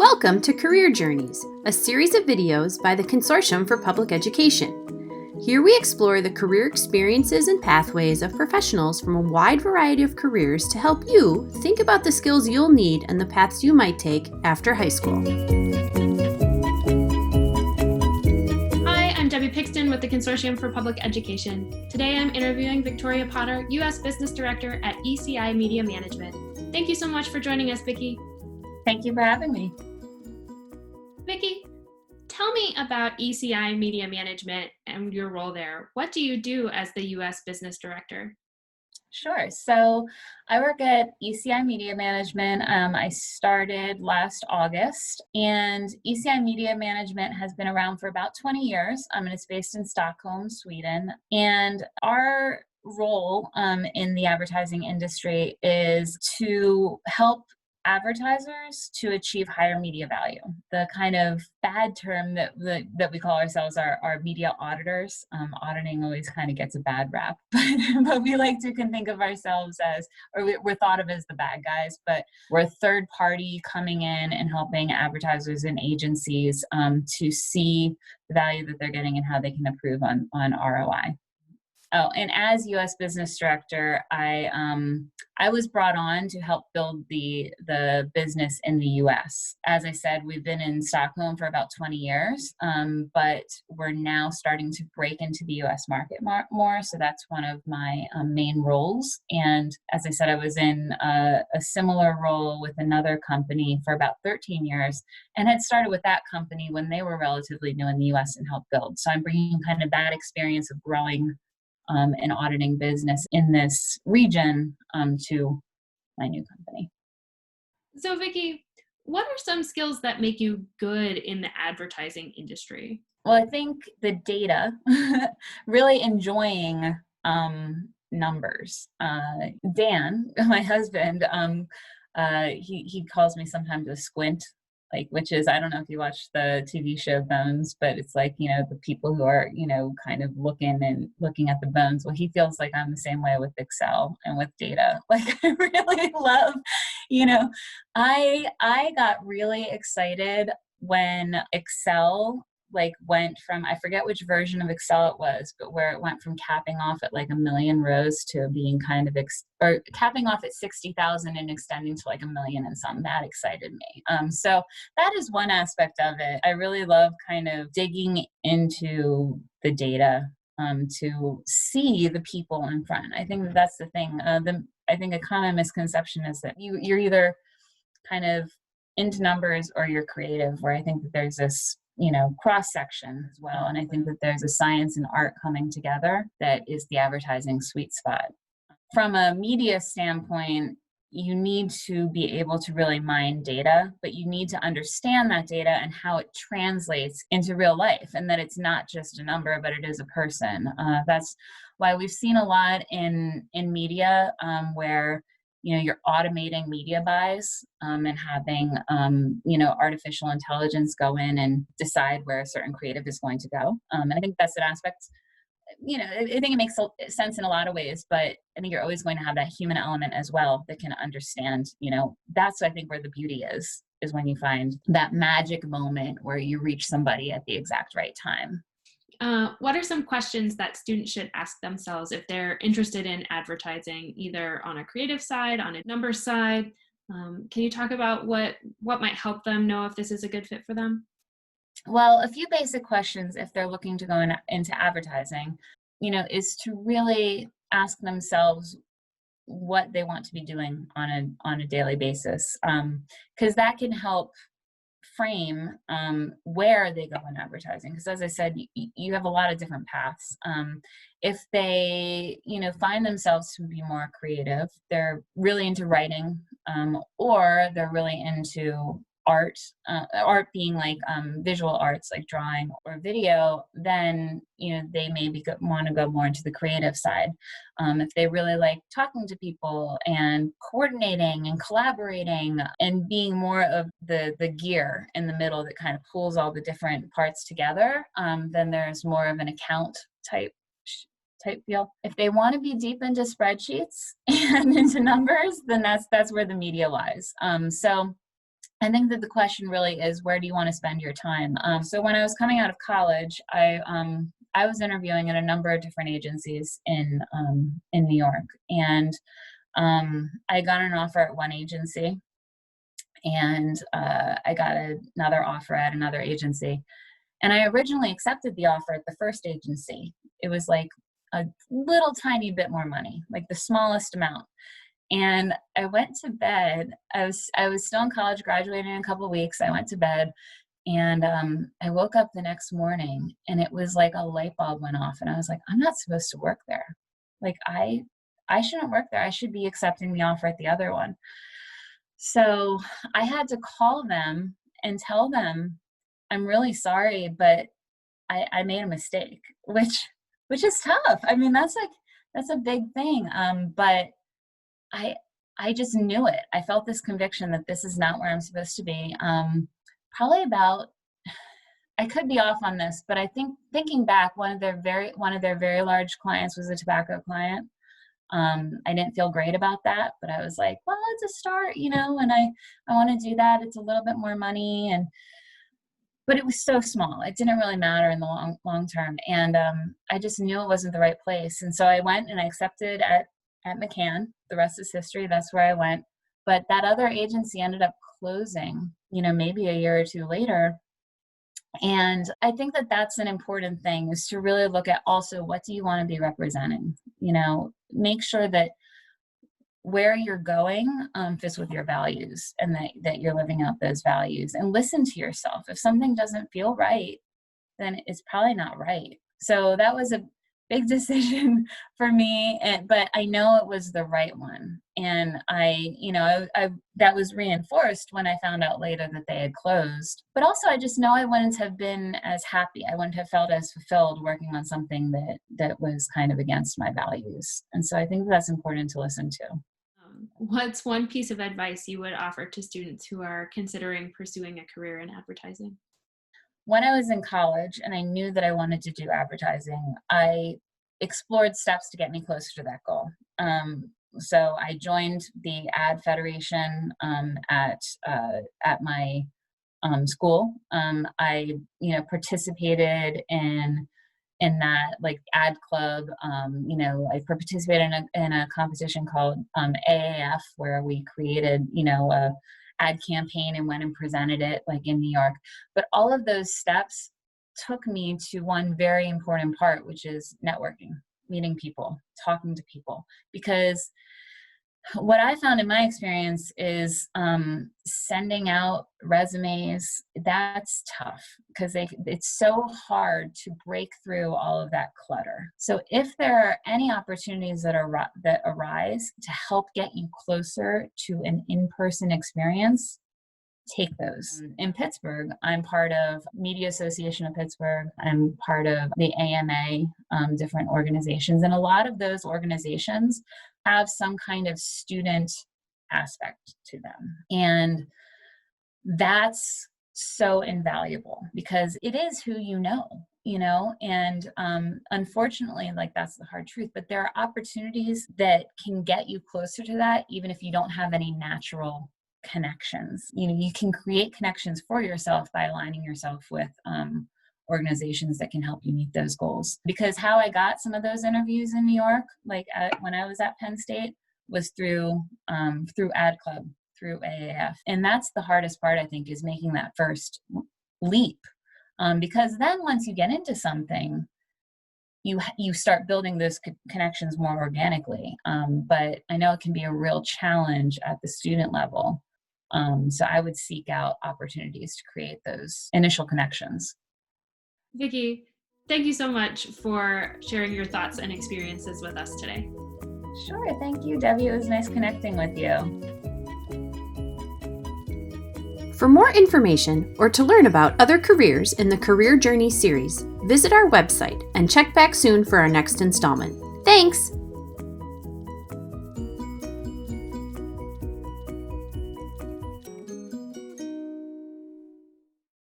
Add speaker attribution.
Speaker 1: Welcome to Career Journeys, a series of videos by the Consortium for Public Education. Here we explore the career experiences and pathways of professionals from a wide variety of careers to help you think about the skills you'll need and the paths you might take after high school.
Speaker 2: Hi, I'm Debbie Pixton with the Consortium for Public Education. Today I'm interviewing Victoria Potter, U.S. Business Director at ECI Media Management. Thank you so much for joining us, Vicki.
Speaker 3: Thank you for having me.
Speaker 2: Vicki, tell me about ECI Media Management and your role there. What do you do as the U.S. Business Director?
Speaker 3: Sure. So I work at ECI Media Management. I started last August, and ECI Media Management has been around for about 20 years. And it's based in Stockholm, Sweden. And our role in the advertising industry is to help advertisers to achieve higher media value. The kind of bad term that we call ourselves are media auditors. Auditing always kind of gets a bad rap, but we like to think of ourselves as, or we're thought of as the bad guys, but we're a third party coming in and helping advertisers and agencies to see the value that they're getting and how they can improve on ROI. Oh, and as U.S. Business Director, I was brought on to help build the business in the U.S. As I said, we've been in Stockholm for about 20 years, but we're now starting to break into the U.S. market more. So that's one of my main roles. And as I said, I was in a similar role with another company for about 13 years and had started with that company when they were relatively new in the U.S. and helped build. So I'm bringing kind of that experience of growing and auditing business in this region to my new company.
Speaker 2: So Vicki, what are some skills that make you good in the advertising industry?
Speaker 3: Well, I think the data, really enjoying numbers. Dan, my husband, he calls me sometimes a squint, which is, I don't know if you watch the TV show Bones, but it's like, the people who are, kind of looking at the bones. Well, he feels like I'm the same way with Excel and with data. Like I really love, I got really excited when Excel went from, I forget which version of Excel it was, but where it went from capping off at 1 million rows to being kind of, or capping off at 60,000 and extending to 1 million and some. That excited me. So that is one aspect of it. I really love kind of digging into the data to see the people in front. I think that's the thing. I think a common misconception is that you're either kind of into numbers or you're creative, where I think that there's this cross section as well. And I think that there's a science and art coming together that is the advertising sweet spot. From a media standpoint, you need to be able to really mine data, but you need to understand that data and how it translates into real life, and that it's not just a number, but it is a person. That's why we've seen a lot in media where you're automating media buys and having, artificial intelligence go in and decide where a certain creative is going to go. And I think that's an aspect, I think it makes sense in a lot of ways, but I think you're always going to have that human element as well that can understand, that's, I think, where the beauty is when you find that magic moment where you reach somebody at the exact right time.
Speaker 2: What are some questions that students should ask themselves if they're interested in advertising, either on a creative side, on a numbers side? Can you talk about what might help them know if this is a good fit for them?
Speaker 3: Well, a few basic questions if they're looking to go into advertising, is to really ask themselves what they want to be doing on a daily basis, because that can help frame where they go in advertising. Because as I said, you have a lot of different paths. If they, find themselves to be more creative, they're really into writing, or they're really into art being visual arts like drawing or video, then they maybe want to go more into the creative side. If they really like talking to people and coordinating and collaborating and being more of the gear in the middle that kind of pulls all the different parts together, then there's more of an account type feel. If they want to be deep into spreadsheets and into numbers, then that's where the media lies. So I think that the question really is, where do you want to spend your time? So when I was coming out of college, I was interviewing at a number of different agencies in New York, and I got an offer at one agency, and I got another offer at another agency. And I originally accepted the offer at the first agency. It was like a little tiny bit more money, like the smallest amount. And I went to bed. I was still in college, graduating in a couple of weeks. I went to bed, and I woke up the next morning, and it was like a light bulb went off, and I was like, I'm not supposed to work there. Like I shouldn't work there. I should be accepting the offer at the other one. So I had to call them and tell them, I'm really sorry, but I made a mistake, which is tough. I mean, that's a big thing. But I just knew it. I felt this conviction that this is not where I'm supposed to be. Probably about, I could be off on this, but I think thinking back, one of their very large clients was a tobacco client. I didn't feel great about that, but I was like, well, it's a start, and I want to do that. It's a little bit more money, but it was so small. It didn't really matter in the long term. And I just knew it wasn't the right place. And so I went and I accepted at McCann. The rest is history. That's where I went. But that other agency ended up closing, maybe a year or two later. And I think that that's an important thing, is to really look at also, what do you want to be representing? Make sure that where you're going fits with your values, and that you're living out those values, and listen to yourself. If something doesn't feel right, then it's probably not right. So that was a big decision for me, but I know it was the right one. And I that was reinforced when I found out later that they had closed. But also, I just know I wouldn't have been as happy. I wouldn't have felt as fulfilled working on something that was kind of against my values. And so I think that's important to listen to.
Speaker 2: What's one piece of advice you would offer to students who are considering pursuing a career in advertising?
Speaker 3: When I was in college and I knew that I wanted to do advertising, I explored steps to get me closer to that goal. So I joined the Ad Federation at my school. I participated in that, like, ad club. I participated in a competition called AAF, where we created a ad campaign and went and presented it, like, in New York. But all of those steps took me to one very important part, which is networking, meeting people, talking to people. Because what I found in my experience is sending out resumes, that's tough, because it's so hard to break through all of that clutter. So if there are any opportunities that arise to help get you closer to an in-person experience, take those. In Pittsburgh, I'm part of Media Association of Pittsburgh. I'm part of the AMA, different organizations. And a lot of those organizations have some kind of student aspect to them. And that's so invaluable, because it is who you know, and unfortunately, like, that's the hard truth. But there are opportunities that can get you closer to that, even if you don't have any natural connections. You can create connections for yourself by aligning yourself with organizations that can help you meet those goals. Because how I got some of those interviews in New York, like when I was at Penn State, was through Ad Club, through AAF. And that's the hardest part, I think, is making that first leap. Because then once you get into something, you start building those connections more organically. But I know it can be a real challenge at the student level. So I would seek out opportunities to create those initial connections.
Speaker 2: Vicki, thank you so much for sharing your thoughts and experiences with us today.
Speaker 3: Sure. Thank you, Debbie. It was nice connecting with you.
Speaker 1: For more information or to learn about other careers in the Career Journey series, visit our website and check back soon for our next installment. Thanks!